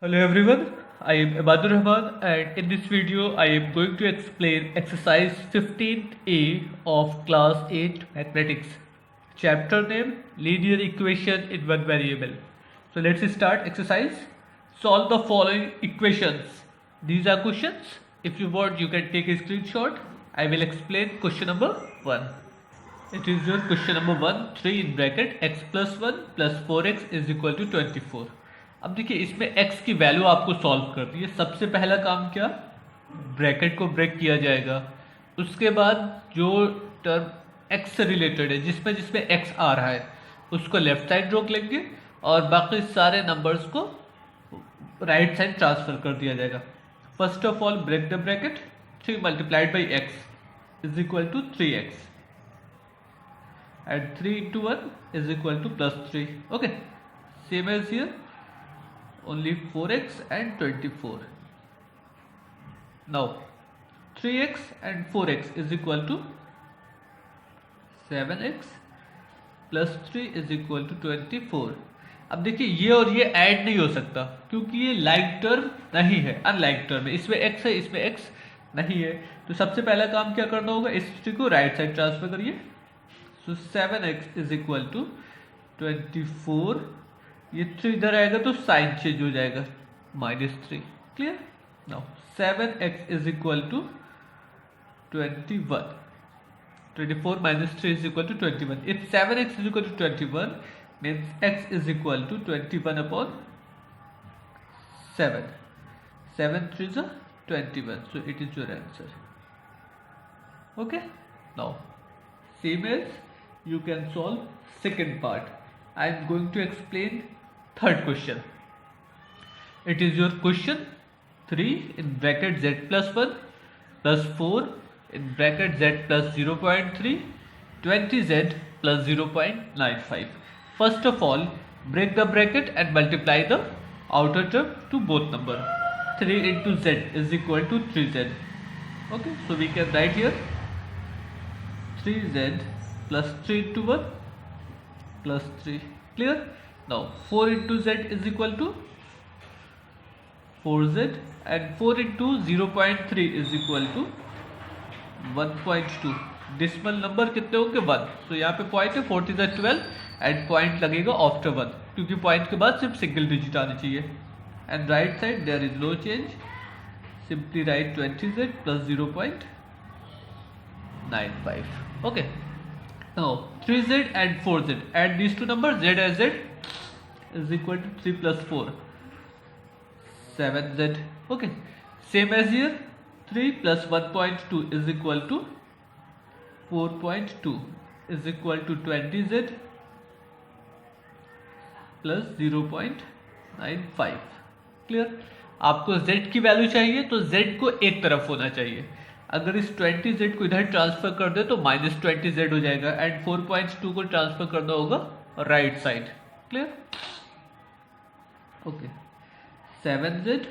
Hello everyone, I am Ibadur Rahman and in this video I am going to explain exercise 15A of class 8 mathematics. Chapter name linear equation in one variable. So let's start exercise. Solve the following equations. These are questions. If you want you can take a screenshot. I will explain question number 1. It is your question number 1, 3 in bracket x plus 1 plus 4x is equal to 24. अब देखिए इसमें x की value आपको solve करनी है। सबसे पहला काम क्या, ब्रैकेट को ब्रेक किया जाएगा। उसके बाद जो टर्म x से रिलेटेड है जिसमें जिसमें x आ रहा है उसको लेफ्ट साइड रोक लेंगे और बाकी सारे नंबर्स को राइट साइड ट्रांसफर कर दिया जाएगा। First of all break the bracket, 3 multiplied by x is equal to 3x and 3 into 1 is equal to plus 3. Okay, same as here, only 4x and 24. Now 3x and 4x is equal to 7x plus 3 is equal to 24. अब देखिए ये और ये add नहीं हो सकता क्योंकि ये लाइक टर्म नहीं है, अनलाइक टर्म है। इसमें x है, इसमें x नहीं है। तो सबसे पहला काम क्या करना होगा, इस 3 को राइट साइड ट्रांसफर करिए। So 7x is equal to 24. ये 3 इधर आएगा तो साइन चेंज हो जाएगा, -3. Clear? Now 7x is equal to 21. 24 minus 3 is equal to 21. If 7x is equal to 21 means x is equal to 21 upon 7. 7 3 is 21. So it is your answer. Okay? Now same as you can solve second part. I am going to explain third question. It is your question 3 in bracket z plus 1 plus 4 in bracket z plus 0.3 20z plus 0.95. First of all break the bracket and multiply the outer term to both number. 3 into z is equal to 3z. Okay, so we can write here 3z plus 3 into 1 plus 3. Clear? Now 4 into z is equal to 4z and 4 into 0.3 is equal to 1.2. Decimal number कितने होंगे 1. तो यहाँ पे point है 40 से 12 and point लगेगा after 1 क्योंकि point के बाद सिर्फ सिंगल डिजिट आनी चाहिए। And right side there is no change, simply write 20z plus 0.95. Okay. Now 3z and 4z, add these two numbers, z as z is equal to 3 plus 4, 7z. Okay, same as here, 3 plus 1.2 is equal to 4.2 is equal to 20z plus 0.95. Clear? आपको z की value चाहिए तो z को एक तरफ होना चाहिए। अगर इस 20z को इधर ट्रांसफर कर दे तो -20z हो जाएगा एंड 4.2 को ट्रांसफर करना होगा right side. Clear? Okay, 7z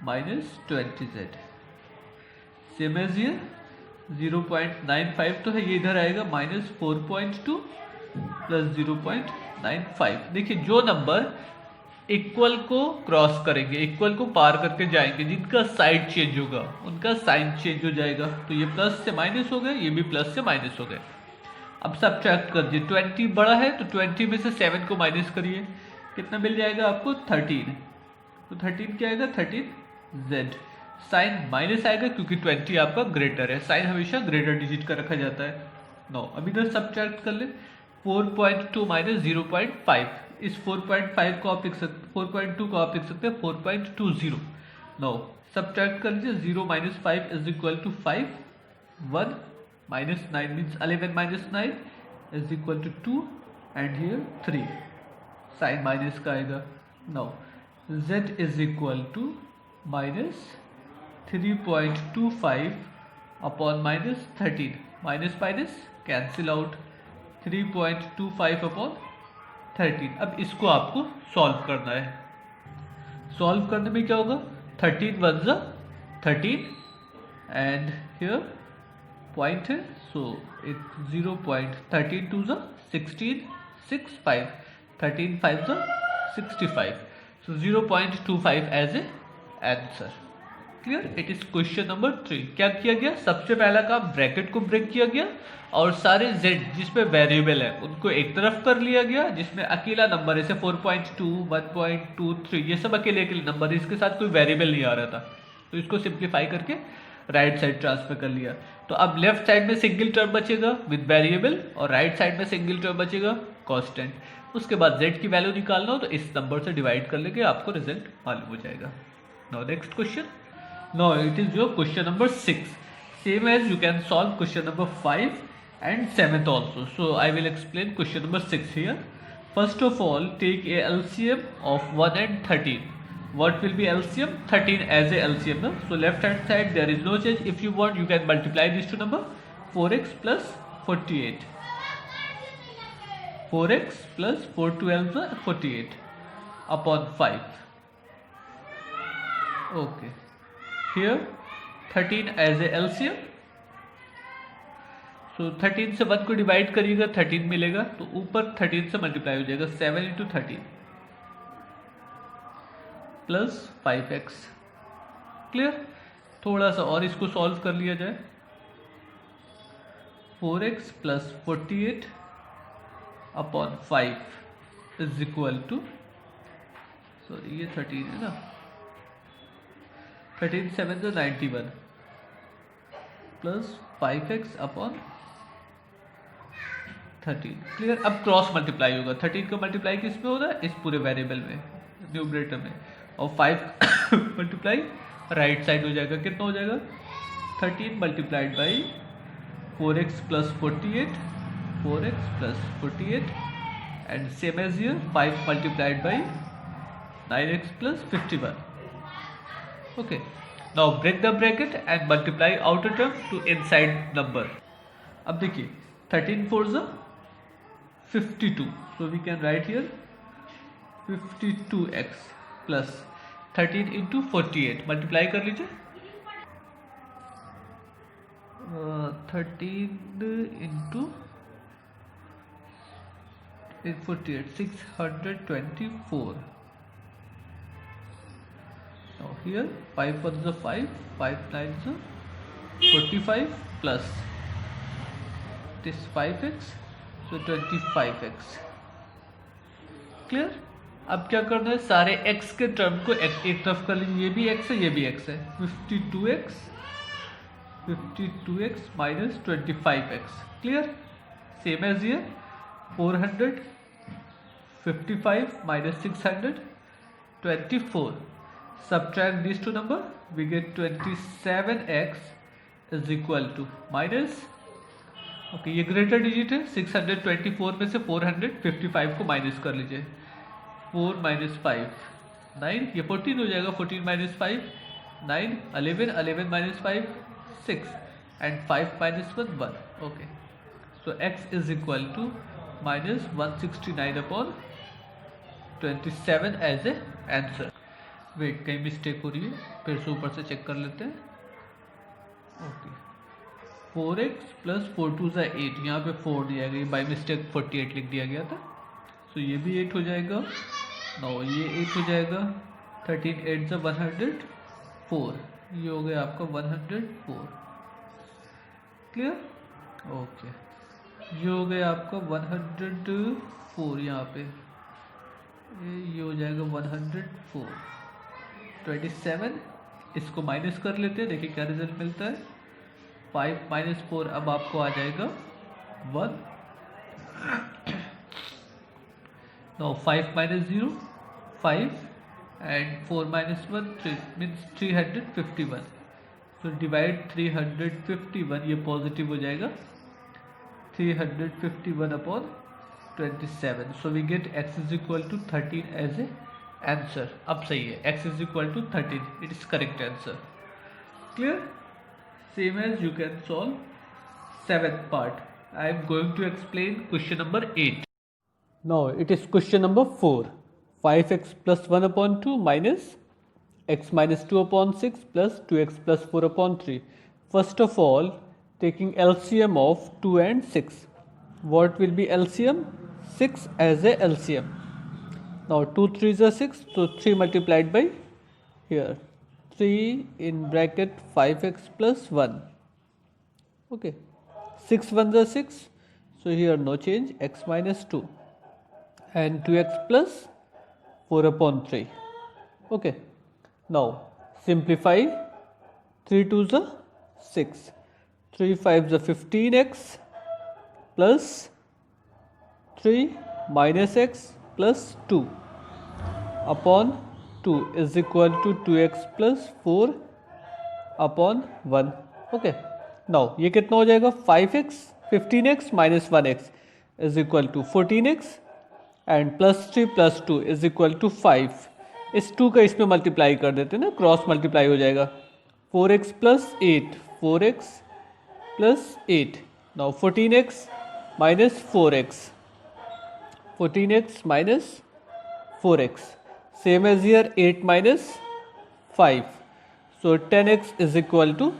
-20z same as here 0.95 तो है, ये इधर आएगा -4.2 प्लस 0.95। देखिए जो नंबर इक्वल को क्रॉस करेंगे, इक्वल को पार करके जाएंगे, जिनका साइड चेंज होगा उनका साइन चेंज हो जाएगा। तो ये प्लस से माइनस हो गए, ये भी प्लस से माइनस हो गए। अब सब्ट्रैक्ट कर दिए, 20 बड़ा है तो 20 में से 7 को माइनस करिए, कितना मिल जाएगा आपको 13। तो 13 क्या आएगा 13z। साइन माइनस आएगा क्योंकि 20 आपका ग्रेटर है, साइन हमेशा ग्रेटर डिजिट का रखा जाता है। नो अब इधर सब्ट्रैक्ट कर ले, 4.2 माइनस 0.5, इस 4.5 को आप लिख सकते, 4.2 को आप लिख सकते हैं 4.20। नो सब्ट्रैक्ट कर लीजिए, 0 minus 5 is equal to 5, 1 minus 9 means 11 minus 9 is equal to 2 and here 3, sign minus का आएगा। Now z is equal to minus 3.25 upon minus 13, minus minus cancel out, 3.25 upon 13। अब इसको आपको सॉल्व करना है। सॉल्व करने में क्या होगा, 13 1 जा 13 एंड हियर पॉइंट है सो इट 0.13 2 जा 16 6 5, 13 5 जा 65। So 0.25 as a answer. Clear? It is question number 3। क्या किया गया? सबसे पहला काम ब्रैकेट को ब्रेक किया गया और सारे z जिसमें वेरिएबल है उनको एक तरफ कर लिया गया, जिसमें अकेला नंबर जैसे 4.2, 1.23 ये सब अकेले अकेले नंबर, इसके साथ कोई वेरिएबल नहीं आ रहा था, तो इसको सिंप्लीफाई करके राइट साइड ट्रांसफर कर लिया। तो अब लेफ्ट साइड में सिंगल टर्म बचेगा विद वेरिएबल और राइट साइड में सिंगल टर्म बचेगा कांस्टेंट। उसके बाद z की वैल्यू निकालना हो तो इस नंबर से डिवाइड कर लेंगे, आपको रिजल्ट मालूम हो जाएगा। Now next question. Now it is your question number 6. Same as you can solve question number 5 and 7th also. So I will explain question number 6 here. First of all, take a LCM of 1 and 13. What will be LCM? 13 as a LCM. No? So left hand side there is no change. If you want, you can multiply these two number 4x plus 48. 4x plus 4 12 48 upon 5. Okay. Here 13 as a LCM, so 13 से 1 को divide करिएगा 13 मिलेगा, तो ऊपर 13 से multiply हो जाएगा 7 into 13 plus 5x। Clear? थोड़ा सा और इसको सॉल्व कर लिया जाए। 4x plus 48 upon 5 is equal to, sorry ये 13 है ना, 13 7 तो 91 प्लस 5x अपॉन 13। क्लियर? अब क्रॉस मल्टीप्लाई होगा, 13 का मल्टीप्लाई किस में होगा? इस पूरे वेरिएबल में, न्यूमरेटर में, और 5 मल्टीप्लाई राइट साइड हो जाएगा। कितना हो जाएगा? 13 multiplied by 4x plus 48, 4x plus 48 एंड सेम एज हियर 5 multiplied by 9x plus 51। Okay, now break the bracket and multiply outer term to inside number. अब देखिए 13 4s are 52, so we can write here 52x plus 13 into 48 multiply कर लीजिए। 13 into 48 624। Now here 5 1s are 5, 5 9s are 45 plus this 5x, so 25x। Clear? अब क्या करना है? सारे x के टर्म को एक तरफ कर लीजिए, ये भी x है ये भी x है। 52x minus 25x। Clear? Same as ये 400 55 minus 600 24। Subtract these two number, we get 27x is equal to minus, okay ये ग्रेटर डिजिट है, 624 में से 455 को माइनस कर लीजिए। 4 माइनस 5 9, ये 14 हो जाएगा। 14 minus 5 9, 11 11 minus 5 6 and 5 minus 1 1। Okay so x is equal to minus 169 upon 27 as a answer. Wait कहीं मिस्टेक हो रही है, फिर से ऊपर से चेक कर लेते हैं। ओके 4x प्लस 4 2 ज़ा 8, यहाँ पे 4 दिया गया, बाई मिस्टेक 48 लिख दिया गया था। सो ये भी 8 हो जाएगा, नो ये 8 हो जाएगा। 13 8 ज़ा 104, ये हो गया आपका 104। क्लियर? ओके ये हो गया आपका 104, यहाँ पे ये हो जाएगा 104। 27 इसको माइनस कर लेते हैं, देखिए क्या रिजल्ट मिलता है। 5 माइनस 4 अब आपको आ जाएगा 1। Now 5 minus 0 5 and 4 minus 1 3 means 351। So divide 351, ये पॉजिटिव हो जाएगा। 351 upon 27। So we get x is equal to 13 as a answer. अब सही है, x is equal to 13, it is correct answer. Clear? Same as you can solve 7th part. I am going to explain question number 8. Now it is question number 4. 5x plus 1 upon 2 minus x minus 2 upon 6 plus 2x plus 4 upon 3. First of all, taking LCM of 2 and 6. What will be LCM? 6 as a LCM. Now 2 3s are 6, so 3 multiplied by here 3 in bracket 5x plus 1. Okay, 6 1s are 6, so here no change, x minus 2 and 2x plus 4 upon 3. Okay, now simplify. 3 2s are 6, 3 5s are 15x plus 3 minus x plus 2 upon 2 is equal to 2x plus 4 upon 1. Okay, now ये कितना हो जाएगा 5x 15x minus 1x is equal to 14x and plus 3 plus 2 is equal to 5. इस 2 का इसमें multiply कर देते हैं ना, क्रॉस मल्टीप्लाई हो जाएगा 4x plus 8, 4x plus 8. Now 14x minus 4x, 14x minus 4x, same as here 8 minus 5, so 10x is equal to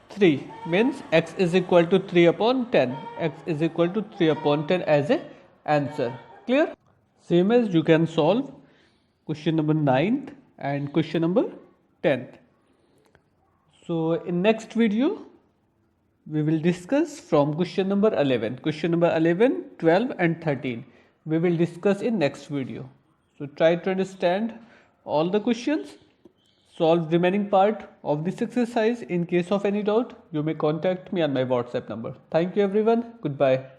3, means x is equal to 3 upon 10, x is equal to 3 upon 10 as a answer. Clear? Same as you can solve question number 9th and question number 10th. So in next video we will discuss from question number 11. Question number 11, 12 and 13 we will discuss in next video. So try to understand all the questions, solve remaining part of this exercise. In case of any doubt, you may contact me on my WhatsApp number. Thank you everyone. Goodbye.